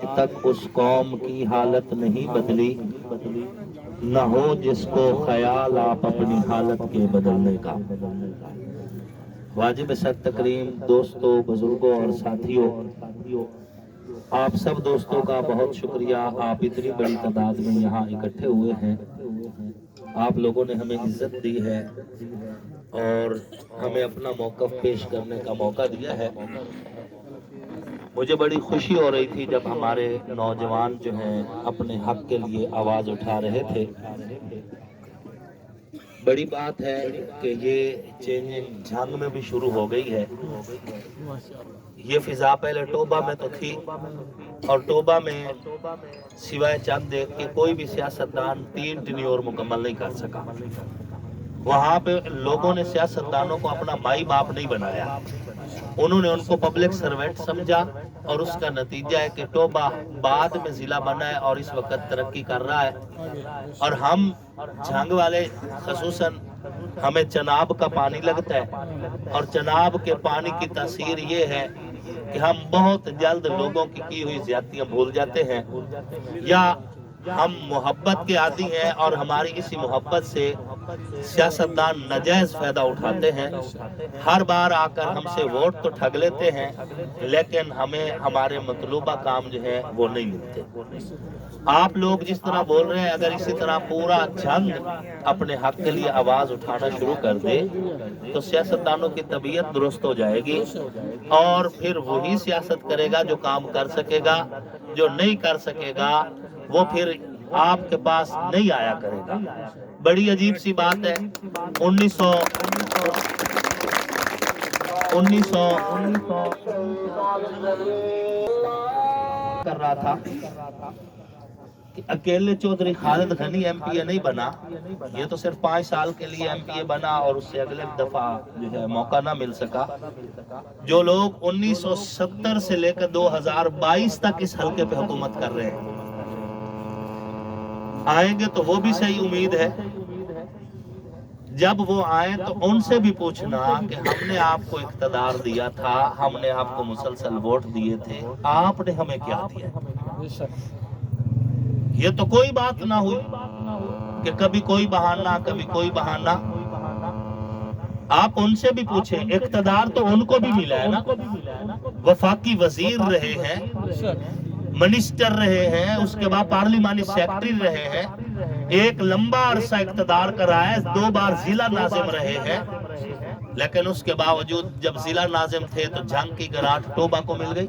تک اس قوم کی حالت نہیں بدلی، نہ ہو جس کو خیال آپ اپنی حالت کے بدلنے کا۔ واجب سر تکریم دوستوں، بزرگوں اور ساتھیوں، آپ سب دوستوں کا بہت شکریہ۔ آپ اتنی بڑی تعداد میں یہاں اکٹھے ہوئے ہیں، آپ لوگوں نے ہمیں عزت دی ہے اور ہمیں اپنا موقف پیش کرنے کا موقع دیا ہے۔ مجھے بڑی خوشی ہو رہی تھی جب ہمارے نوجوان جو ہیں اپنے حق کے لیے آواز اٹھا رہے تھے۔ بڑی بات ہے کہ یہ چینجنگ جھنگ میں بھی شروع ہو گئی ہے۔ یہ فضا پہلے ٹوبہ میں تو تھی، اور ٹوبہ میں سوائے چند ایک کہ کوئی بھی سیاستدان 3 ٹینیور مکمل نہیں کر سکا۔ وہاں پہ لوگوں نے سیاستدانوں کو اپنا مائی باپ نہیں بنایا، انہوں نے ان کو پبلک سروینٹ سمجھا، اور اس کا نتیجہ ہے کہ ٹوبہ بعد میں ضلع بنا ہے اور اس وقت ترقی کر رہا ہے۔ اور ہم جھنگ والے خصوصاً ہمیں چناب کا پانی لگتا ہے، اور چناب کے پانی کی تاثیر یہ ہے کہ ہم بہت جلد لوگوں کی ہوئی زیادتیاں بھول جاتے ہیں، یا ہم محبت کے عادی ہیں اور ہماری اسی محبت سے سیاستدان ناجائز فائدہ اٹھاتے ہیں۔ ہر بار آ کر ہم سے ووٹ تو ٹھگ لیتے ہیں، لیکن ہمیں ہمارے مطلوبہ کام جو ہے وہ نہیں ملتے۔ آپ لوگ جس طرح بول رہے ہیں، اگر اسی طرح پورا جھنگ اپنے حق کے لیے آواز اٹھانا شروع کر دے تو سیاستدانوں کی طبیعت درست ہو جائے گی، اور پھر وہی سیاست کرے گا جو کام کر سکے گا، جو نہیں کر سکے گا وہ پھر آپ کے پاس نہیں آیا کرے گا۔ بڑی عجیب سی بات ہے، 1900 کر رہا تھا کہ اکیلے چودھری خالد غنی ایم پی اے نہیں بنا، یہ تو صرف 5 سال کے لیے ایم پی اے بنا اور اس سے اگلے دفعہ جو ہے موقع نہ مل سکا۔ جو لوگ 1970 سے لے کر 2022 تک اس حلقے پہ حکومت کر رہے ہیں، آئیں گے تو وہ بھی صحیح امید ہے۔ جب وہ آئیں تو ان سے بھی پوچھنا کہ ہم نے آپ کو اقتدار دیا تھا، ہم نے آپ کو مسلسل ووٹ دیے تھے، آپ نے ہمیں کیا دیا؟ یہ تو کوئی بات نہ ہوئی کہ کبھی کوئی بہانہ کبھی کوئی بہانہ۔ آپ ان سے بھی پوچھیں، اقتدار تو ان کو بھی ملا ہے نا، وفاقی وزیر رہے ہیں، منسٹر رہے ہیں، اس کے بعد پارلیمانی سیکرٹری رہے ہیں، ایک لمبا عرصہ اقتدار کا رہا ہے، 2 بار ضلع ناظم رہے ہیں، لیکن اس کے باوجود جب ضلع ناظم تھے تو جنگ کی گراٹ ٹوبہ کو مل گئی۔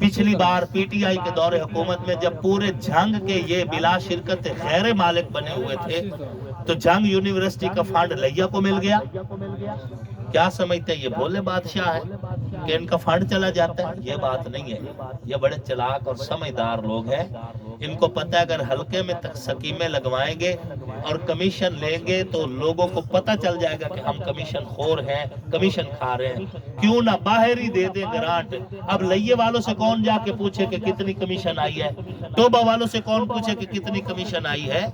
پچھلی بار پی ٹی آئی کے دور حکومت میں جب پورے جنگ کے یہ بلا شرکت غیر مالک بنے ہوئے تھے تو جنگ یونیورسٹی کا فنڈ لیا کو مل گیا۔ کیا سمجھتے ہیں یہ بھولے بادشاہ ہے کہ ان کا فنڈ چلا جاتا ہے؟ یہ بات نہیں ہے، یہ بڑے چلاک اور سمجھدار لوگ ہیں۔ ان کو پتہ ہے اگر حلقے میں سکیمیں لگوائیں گے اور کمیشن لیں گے تو لوگوں کو پتہ چل جائے گا کہ ہم کمیشن خور ہیں، کمیشن کھا رہے ہیں، کیوں نہ باہر ہی دے دیں گرانٹ۔ اب لئیے والوں سے کون جا کے پوچھے کہ کتنی کمیشن آئی ہے، ٹوبہ والوں سے کون پوچھے کہ کتنی کمیشن آئی ہے؟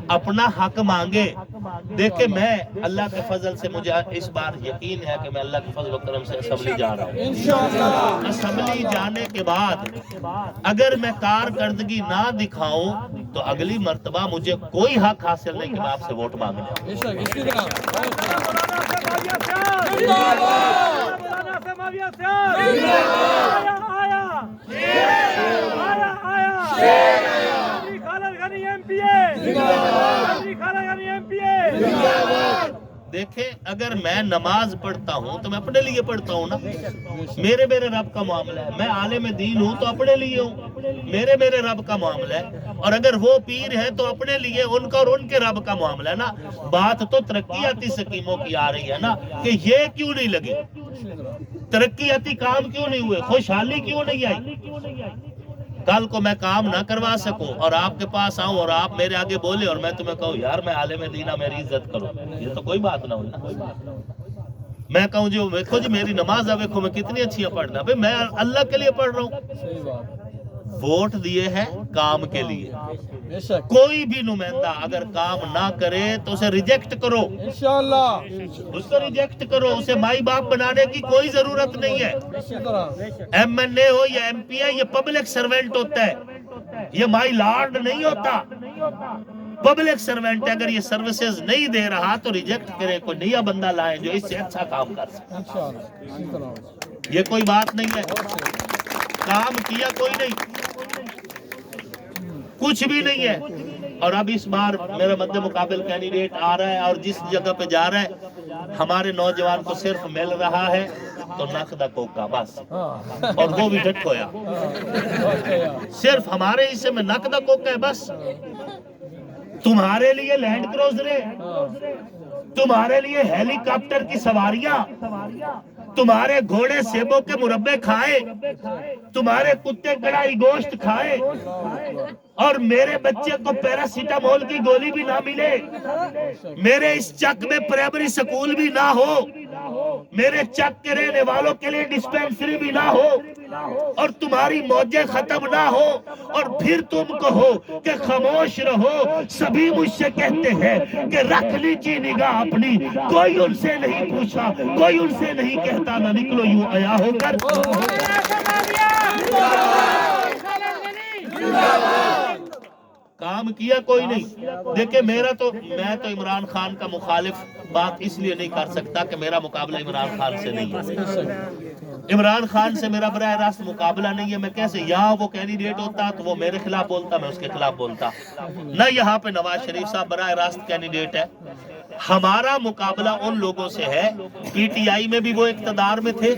اپنا حق مانگے۔ دیکھیں میں اللہ کے فضل سے مجھے اس بار یقین ہے کہ میں اللہ کے فضل و کرم سے اسمبلی جا رہا ہوں۔ اسمبلی جانے کے بعد اگر میں کارکردگی نہ دکھاؤں تو اگلی مرتبہ مجھے کوئی حق حاصل نہیں کہ میں آپ سے ووٹ مانگ لوں۔ دیکھیں اگر میں نماز پڑھتا ہوں تو میں اپنے لیے پڑھتا ہوں نا، میرے رب کا معاملہ ہے۔ میں عالم دین ہوں تو اپنے لیے ہوں، میرے رب کا معاملہ ہے۔ اور اگر وہ پیر ہے تو اپنے لیے، ان کا اور ان کے رب کا معاملہ ہے نا۔ بات تو ترقیاتی سکیموں کی آ رہی ہے نا کہ یہ کیوں نہیں لگے، ترقیاتی کام کیوں نہیں ہوئے، خوشحالی کیوں نہیں آئی؟ کل کو میں کام نہ کروا سکوں اور آپ کے پاس آؤں اور آپ میرے آگے بولے اور میں تمہیں کہوں یار میں عالم دینہ میری عزت کرو، یہ تو کوئی بات نہ ہوئی نا۔ میں کہوں دیکھو جی میری نماز اب دیکھو میں کتنی اچھی پڑھنا، بھئی میں اللہ کے لیے پڑھ رہا ہوں۔ वोट दिए हैं काम के लिए, बेशक कोई भी नुमाइंदा अगर काम ना करे तो उसे रिजेक्ट करो, इंशाअल्लाह उसको रिजेक्ट करो, उसे माई बाप बनाने की कोई जरूरत नहीं है। इसी तरह एमएनए हो या एमपी है, ये पब्लिक सर्वेंट होता है, ये माई लॉर्ड नहीं होता, पब्लिक सर्वेंट है। अगर ये सर्विसेज नहीं दे रहा तो रिजेक्ट करे, कोई नया बंदा लाए जो इससे अच्छा काम कर सके। इंशाअल्लाह इसी तरह ये कोई बात नहीं है, काम किया कोई नहीं, कुछ भी नहीं है। और अब इस बार मेरा मध्य मुकाबिल कैंडिडेट आ रहा है और जिस जगह पे जा रहा है हमारे नौजवान को सिर्फ मिल रहा है तो नक दा कोका बस, हाँ और वो भी डट होया, सिर्फ हमारे हिस्से में नक दा कोका है बस। तुम्हारे लिए लैंड क्रूजर, तुम्हारे लिए हेलीकॉप्टर की सवारियां, तुम्हारे घोड़े सेबों के मुरब्बे खाए, तुम्हारे कुत्ते कड़ाई गोश्त खाए, और मेरे बच्चे को पैरासीटामोल की गोली भी ना मिले, मेरे इस चक में प्राइमरी स्कूल भी ना हो, मेरे चक के रहने वालों के लिए डिस्पेंसरी भी ना हो, और तुम्हारी मौजें खत्म ना हो, और फिर तुम कहो कि खामोश रहो। सभी मुझसे कहते हैं कि रख लीजिए निगाह अपनी, कोई उनसे नहीं पूछा, कोई उनसे नहीं कहता ना निकलो यूं आया होकर। काम किया कोई नहीं। देखिए मैं तो इमरान खान का मुखालिफ बात इसलिए नहीं कर सकता कि मेरा मुकाबला इमरान खान से नहीं है, इमरान खान से मेरा बराह रास्त मुकाबला नहीं है। मैं कैसे, यहाँ वो कैंडिडेट होता तो वो मेरे खिलाफ बोलता, मैं उसके खिलाफ बोलता ना। यहाँ पे नवाज शरीफ साहब बराह रास्त कैंडिडेट है। हमारा मुकाबला उन लोगों से है, पीटीआई में भी वो इक्तदार में थे,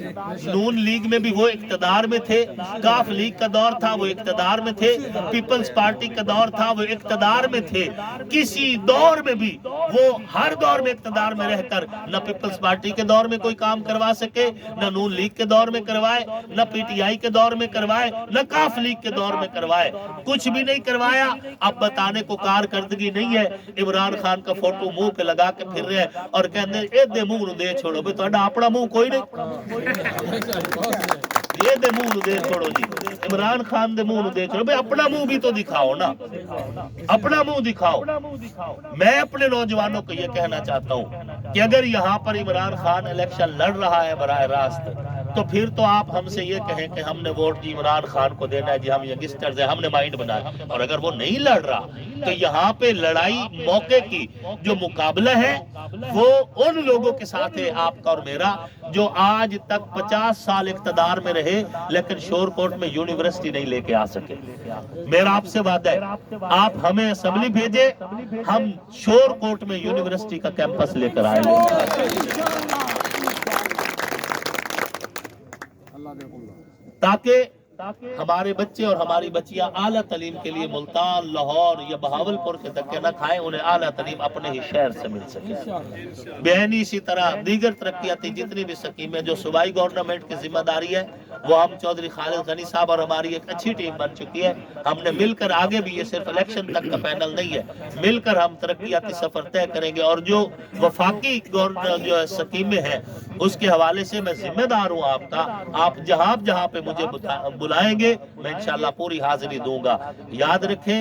नून लीग में भी वो इक्तदार में थे, काफ लीग का दौर था वो इक्तदार में थे, पीपल्स पार्टी का दौर था वो इक्तदार में थे। किसी दौर में भी वो हर दौर में इक्तदार में रहकर न पीपल्स पार्टी के दौर में कोई काम करवा सके, न नून लीग के दौर में करवाए, न पीटीआई के दौर में करवाए, न काफ लीग के दौर में करवाए, कुछ भी नहीं करवाया। अब बताने को कारकर्दगी नहीं है। इमरान खान का फोटो मुंह पे लगा के फिर रहे और कहते ए दे मुंह नु दे छोड़ो भाई, ਤੁਹਾਡਾ अपना मुंह कोई नहीं, ये दे मुंह नु दे छोड़ो जी, इमरान खान दे मुंह नु दे छोड़ो भाई, अपना मुंह भी तो दिखाओ ना, अपना मुंह दिखाओ। मैं अपने नौजवानों को ये कहना चाहता हूँ कि अगर यहाँ पर इमरान खान इलेक्शन लड़ रहा है बराह रास्त, तो फिर तो आप हमसे ये कहें कि हमने वोट इमरान खान को देना है जी, हम यंगस्टर्स हैं, हमने माइंड बनाया। और अगर वो नहीं लड़ रहा तो यहाँ पे लड़ाई मौके की जो मुकाबला है वो उन लोगों के साथ है, आपका और मेरा, जो आज तक 50 साल इक्तदार में रहे लेकिन शोरकोट में यूनिवर्सिटी नहीं लेके आ सके। मेरा आपसे वादा है, आप हमें असेंबली भेजे, हम शोरकोट में यूनिवर्सिटी का कैंपस लेकर आएंगे, ताकि हमारे बच्चे और हमारी बच्चियां आला तालीम के लिए मुल्तान, लाहौर या बहावलपुर के धक्के न खाएं, उन्हें आला तालीम अपने ही शहर से मिल सके। बेहनी इसी तरह दीगर तरक्याती जितनी भी स्कीमें जो सूबाई गवर्नमेंट की जिम्मेदारी है वो हम चौधरी खालिद गनी साहब और हमारी एक अच्छी टीम बन चुकी है। हमने मिलकर आगे भी, ये सिर्फ इलेक्शन तक का पैनल नहीं है, मिलकर हम तरक्याती सफर तय करेंगे। और जो वफाकी जो स्कीमें हैं उसके हवाले से मैं जिम्मेदार हूँ आपका। आप जहाँ पे मुझे बुलाएंगे मैं इंशाल्लाह पूरी हाजिरी दूंगा। याद रखें,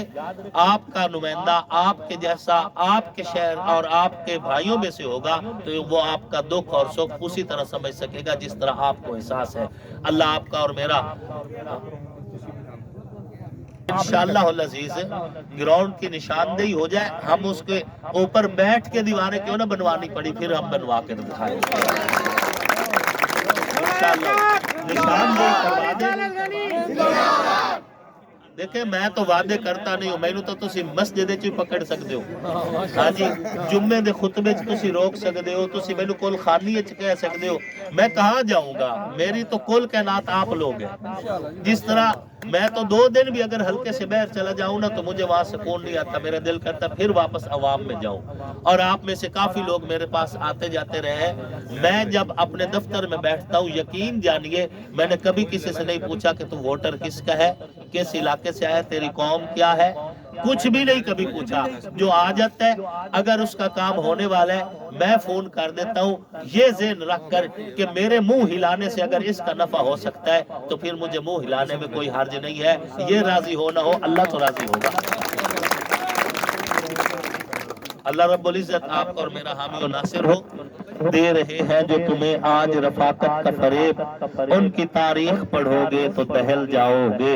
आपका नुमाइंदा आपके जैसा आपके शहर और आपके भाइयों में से होगा तो वो आपका दुख और सुख उसी तरह समझ सकेगा जिस तरह आपको एहसास है। अल्लाह आपका और मेरा इंशाअल्लाह अज़ीज़ ग्राउंड की निशानदेही हो जाए, हम उसके ऊपर बैठ के दीवारें क्यों ना बनवानी पड़ी, फिर हम बनवा के दिखाएंगे इंशाअल्लाह। निशानदेही करवा दें। देखे मैं तो वादे करता नहीं हूं, मैनू तो तुसी मस्जिद च पकड़ सकते हो, हाँ जी, जुम्मे दे खुतबे च तुसी रोक सकते हो, तुसी मैनू कुल खानी च कह सकते हो, मैं कहाँ जाऊंगा, मेरी तो कुल कहनात आप लोग हैं। जिस तरह मैं तो 2 दिन भी अगर हल्के से बाहर चला जाऊं ना तो मुझे वहां सुकून नहीं आता, मेरा दिल करता फिर वापस अवाम में जाऊं। और आप में से काफी लोग मेरे पास आते जाते रहे। मैं जब अपने दफ्तर में बैठता हूं, यकीन जानिए मैंने कभी किसी से नहीं पूछा कि तू वोटर किसका है, किस इलाके से आया, तेरी कौम क्या है, کچھ بھی نہیں کبھی پوچھا. جو عادت ہے اگر اس کا کام ہونے والا ہے میں فون کر دیتا ہوں یہ ذہن رکھ کر کہ میرے منہ ہلانے سے اگر اس کا نفع ہو سکتا ہے تو پھر مجھے منہ ہلانے میں کوئی حرج نہیں ہے. یہ راضی ہو نہ ہو اللہ تو راضی ہوگا. اللہ رب العزت آپ اور میرا حامی و ناصر ہو. دے رہے ہیں جو تمہیں آج رفاقت کا فریب, ان کی تاریخ پڑھو گے تو دہل جاؤ گے.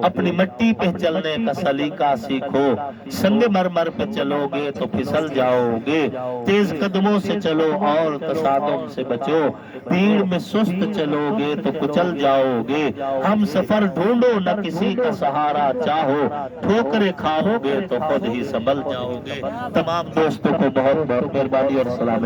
اپنی مٹی پہ چلنے کا سلیقہ سیکھو, سنگ مرمر پہ چلو گے تو پھسل جاؤ گے. تیز قدموں سے چلو اور تصادم سے بچو, بھیڑ میں سست چلو گے تو کچل جاؤ گے. ہم سفر ڈھونڈو نہ کسی کا سہارا چاہو, ٹھوکریں کھاؤ گے تو خود ہی سنبھل جاؤ گے. تمام دوستوں کو بہت بہت مہربانی اور سلام.